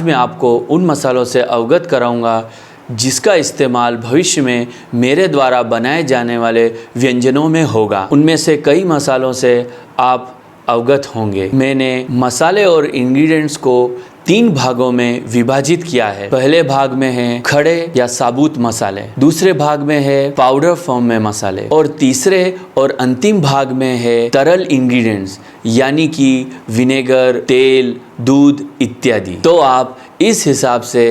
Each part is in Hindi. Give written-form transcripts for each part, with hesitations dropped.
मैं आपको उन मसालों से अवगत कराऊंगा जिसका इस्तेमाल भविष्य में मेरे द्वारा बनाए जाने वाले व्यंजनों में होगा। उनमें से कई मसालों से आप अवगत होंगे। मैंने मसाले और इंग्रेडिएंट्स को 3 भागों में विभाजित किया है। पहले भाग में है खड़े या साबुत मसाले, दूसरे भाग में है पाउडर फॉर्म में मसाले और तीसरे और अंतिम भाग में है तरल इंग्रेडिएंट्स यानी कि विनेगर, तेल, दूध इत्यादि। तो आप इस हिसाब से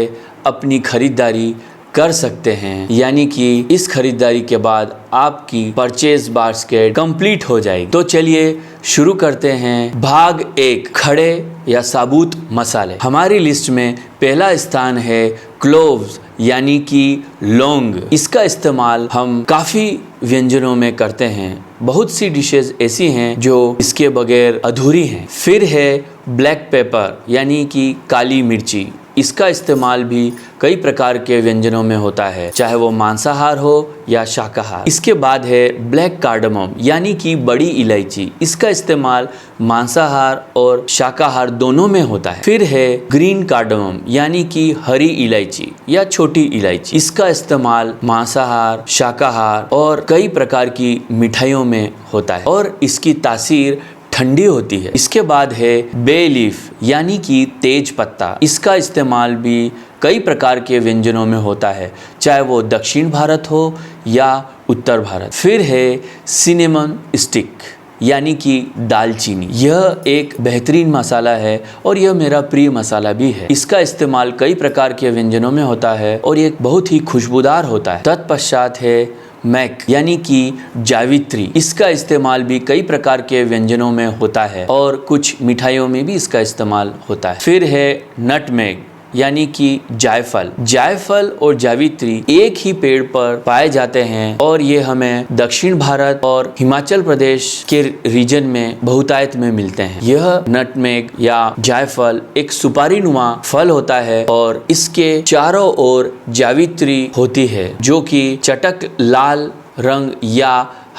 अपनी खरीदारी कर सकते हैं, यानी कि इस खरीदारी के बाद आपकी परचेज बास्केट कंप्लीट हो जाएगी। तो चलिए शुरू करते हैं। भाग 1 खड़े या साबुत मसाले। हमारी लिस्ट में पहला स्थान है क्लोव्स यानी कि लौंग। इसका इस्तेमाल हम काफ़ी व्यंजनों में करते हैं। बहुत सी डिशेस ऐसी हैं जो इसके बगैर अधूरी हैं। फिर है ब्लैक पेपर यानी कि काली मिर्ची। इसका इस्तेमाल भी कई प्रकार के व्यंजनों में होता है, चाहे वो मांसाहार हो या शाकाहार। इसके बाद है ब्लैक कार्डमम यानी कि बड़ी इलायची। इसका इस्तेमाल मांसाहार और शाकाहार दोनों में होता है। फिर है ग्रीन कार्डमम यानी कि हरी इलायची या छोटी इलायची। इसका इस्तेमाल मांसाहार, शाकाहार और कई प्रकार की मिठाइयों में होता है और इसकी तासीर ठंडी होती है। इसके बाद है बे लीफ यानी कि तेज पत्ता। इसका इस्तेमाल भी कई प्रकार के व्यंजनों में होता है, चाहे वो दक्षिण भारत हो या उत्तर भारत। फिर है सिनेमन स्टिक यानी कि दालचीनी। यह एक बेहतरीन मसाला है और यह मेरा प्रिय मसाला भी है। इसका इस्तेमाल कई प्रकार के व्यंजनों में होता है और ये बहुत ही खुशबूदार होता है। तत्पश्चात है मैक यानी कि जावित्री। इसका इस्तेमाल भी कई प्रकार के व्यंजनों में होता है और कुछ मिठाइयों में भी इसका इस्तेमाल होता है। फिर है नटमेग यानी कि जायफल। जायफल और जावित्री एक ही पेड़ पर पाए जाते हैं और ये हमें दक्षिण भारत और हिमाचल प्रदेश के रीजन में बहुतायत में मिलते हैं। यह नटमेग या जायफल एक सुपारी नुमा फल होता है और इसके चारों ओर जावित्री होती है जो कि चटक लाल रंग या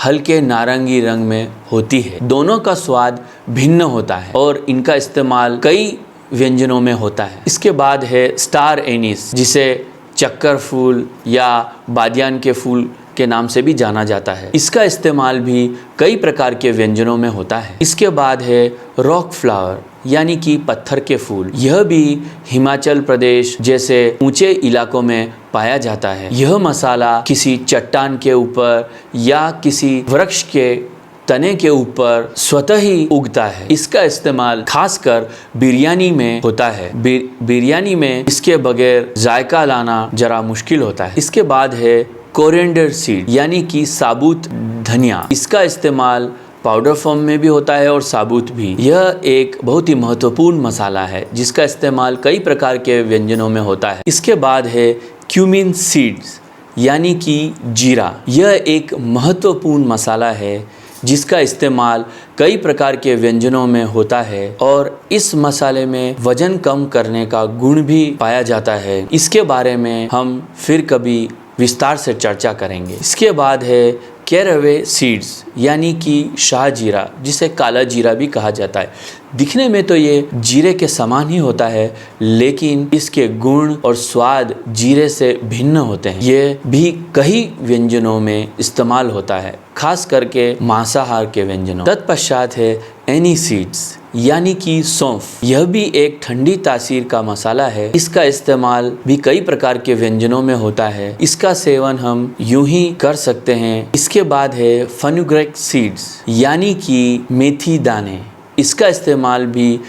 हल्के नारंगी रंग में होती है। दोनों का स्वाद भिन्न होता है और इनका इस्तेमाल कई व्यंजनों में होता है। इसके बाद है स्टार एनिस, जिसे चक्कर फूल या बादियान के फूल के नाम से भी जाना जाता है। इसका इस्तेमाल भी कई प्रकार के व्यंजनों में होता है। इसके बाद है रॉक फ्लावर यानी कि पत्थर के फूल। यह भी हिमाचल प्रदेश जैसे ऊंचे इलाकों में पाया जाता है। यह मसाला किसी चट्टान के ऊपर या किसी वृक्ष के तने के ऊपर स्वतः ही उगता है। इसका इस्तेमाल खासकर बिरयानी में होता है। बिरयानी में इसके बगैर जायका लाना जरा मुश्किल होता है। इसके बाद है कोरिएंडर सीड यानी कि साबुत धनिया। इसका इस्तेमाल पाउडर फॉर्म में भी होता है और साबुत भी। यह एक बहुत ही महत्वपूर्ण मसाला है जिसका इस्तेमाल कई प्रकार के व्यंजनों में होता है। इसके बाद है क्यूमिन सीड्स यानी कि जीरा। यह एक महत्वपूर्ण मसाला है जिसका इस्तेमाल कई प्रकार के व्यंजनों में होता है और इस मसाले में वजन कम करने का गुण भी पाया जाता है। इसके बारे में हम फिर कभी विस्तार से चर्चा करेंगे। इसके बाद है कैरवे सीड्स यानी कि शाह जीरा, जिसे काला जीरा भी कहा जाता है। दिखने में तो ये जीरे के समान ही होता है, लेकिन इसके गुण और स्वाद जीरे से भिन्न होते हैं। ये भी कई व्यंजनों में इस्तेमाल होता है, खास करके मांसाहार के व्यंजनों। तत्पश्चात है एनी सीड्स यानी कि सौंफ। यह भी एक ठंडी तासीर का मसाला है। इसका इस्तेमाल भी कई प्रकार के व्यंजनों में होता है। इसका सेवन हम यूं ही कर सकते हैं। इसके बाद है फेनुग्रीक सीड्स यानी कि मेथी दाने। इसका इस्तेमाल भी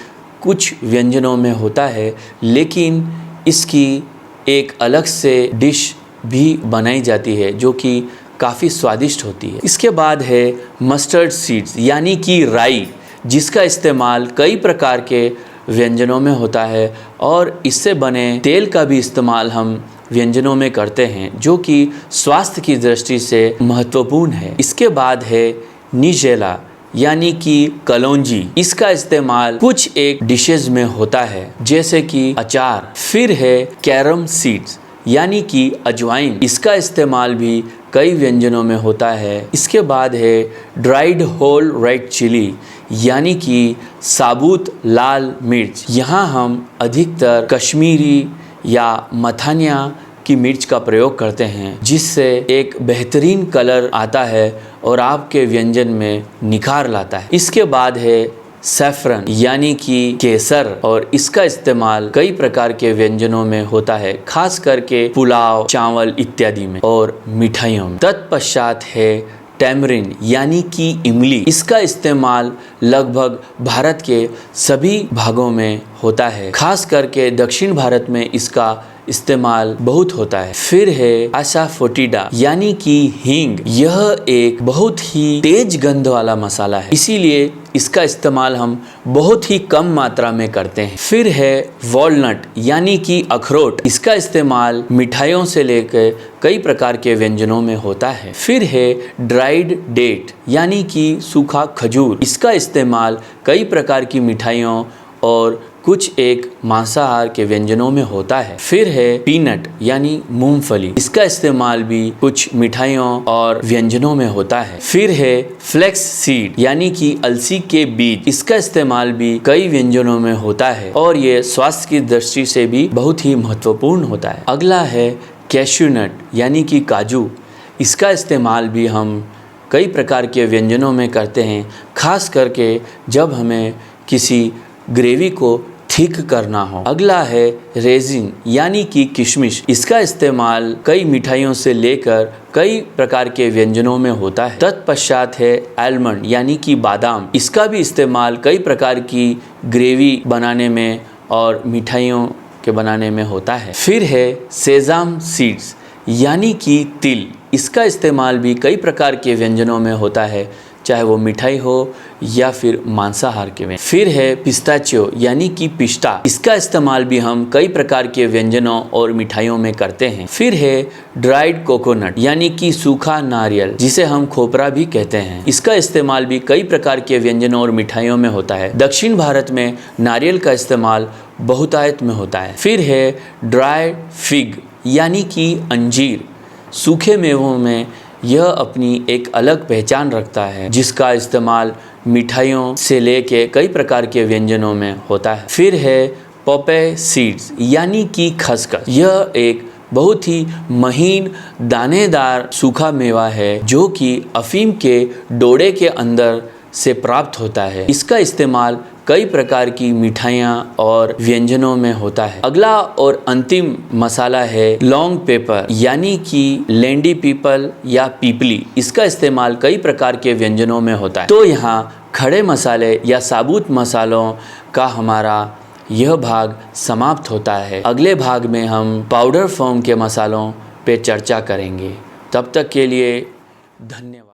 कुछ व्यंजनों में होता है, लेकिन इसकी एक अलग से डिश भी बनाई जाती है जो कि काफ़ी स्वादिष्ट होती है। इसके बाद है मस्टर्ड सीड्स यानी कि राई, जिसका इस्तेमाल कई प्रकार के व्यंजनों में होता है और इससे बने तेल का भी इस्तेमाल हम व्यंजनों में करते हैं, जो कि स्वास्थ्य की दृष्टि से महत्वपूर्ण है। इसके बाद है निजेला यानी कि कलौंजी। इसका इस्तेमाल कुछ एक डिशेज में होता है जैसे कि अचार। फिर है कैरम सीड्स यानी कि अजवाइन। इसका इस्तेमाल भी कई व्यंजनों में होता है। इसके बाद है ड्राइड होल रेड चिली यानी कि साबुत लाल मिर्च। यहाँ हम अधिकतर कश्मीरी या मथानिया की मिर्च का प्रयोग करते हैं, जिससे एक बेहतरीन कलर आता है और आपके व्यंजन में निखार लाता है। इसके बाद है सैफरन यानी कि केसर, और इसका इस्तेमाल कई प्रकार के व्यंजनों में होता है, खास करके पुलाव, चावल इत्यादि में और मिठाइयों में। तत्पश्चात है टैमरिन यानी कि इमली। इसका इस्तेमाल लगभग भारत के सभी भागों में होता है, खास करके दक्षिण भारत में इसका इस्तेमाल बहुत होता है। फिर है असाफोटिडा यानी कि हींग। यह एक बहुत ही तेज गंध वाला मसाला है, इसीलिए इसका इस्तेमाल हम बहुत ही कम मात्रा में करते हैं। फिर है वॉलनट यानी कि अखरोट। इसका इस्तेमाल मिठाइयों से लेकर कई प्रकार के व्यंजनों में होता है। फिर है ड्राइड डेट यानी कि सूखा खजूर। इसका इस्तेमाल कई प्रकार की मिठाइयों और कुछ एक मांसाहार के व्यंजनों में होता है। फिर है पीनट यानी मूंगफली। इसका इस्तेमाल भी कुछ मिठाइयों और व्यंजनों में होता है। फिर है फ्लेक्स सीड यानी कि अलसी के बीज। इसका इस्तेमाल भी कई व्यंजनों में होता है और ये स्वास्थ्य की दृष्टि से भी बहुत ही महत्वपूर्ण होता है। अगला है कैश्यू नट यानी कि काजू। इसका इस्तेमाल भी हम कई प्रकार के व्यंजनों में करते हैं, खास करके जब हमें किसी ग्रेवी को थिक करना हो। अगला है रेजिन यानी कि किशमिश। इसका इस्तेमाल कई मिठाइयों से लेकर कई प्रकार के व्यंजनों में होता है। तत्पश्चात है आलमंड यानी कि बादाम। इसका भी इस्तेमाल कई प्रकार की ग्रेवी बनाने में और मिठाइयों के बनाने में होता है। फिर है सेजाम सीड्स यानी कि तिल। इसका इस्तेमाल भी कई प्रकार के व्यंजनों में होता है, चाहे वो मिठाई हो या फिर मांसाहार के में। फिर है पिस्ताचियो यानी कि पिस्ता। इसका इस्तेमाल भी हम कई प्रकार के व्यंजनों और मिठाइयों में करते हैं। फिर है ड्राइड कोकोनट यानी कि सूखा नारियल, जिसे हम खोपरा भी कहते हैं। इसका इस्तेमाल भी कई प्रकार के व्यंजनों और मिठाइयों में होता है। दक्षिण भारत में नारियल का इस्तेमाल बहुतायत में होता है। फिर है ड्राई फिग यानी कि अंजीर। सूखे मेवों में यह अपनी एक अलग पहचान रखता है, जिसका इस्तेमाल मिठाइयों से लेके कई प्रकार के व्यंजनों में होता है। फिर है पोपे सीड्स यानी कि खसखस। यह एक बहुत ही महीन दानेदार सूखा मेवा है, जो कि अफीम के डोडे के अंदर से प्राप्त होता है। इसका इस्तेमाल कई प्रकार की मिठाइयाँ और व्यंजनों में होता है। अगला और अंतिम मसाला है लॉन्ग पेपर यानी कि लेंडी पीपल या पीपली। इसका इस्तेमाल कई प्रकार के व्यंजनों में होता है। तो यहाँ खड़े मसाले या साबुत मसालों का हमारा यह भाग समाप्त होता है। अगले भाग में हम पाउडर फॉर्म के मसालों पे चर्चा करेंगे। तब तक के लिए धन्यवाद।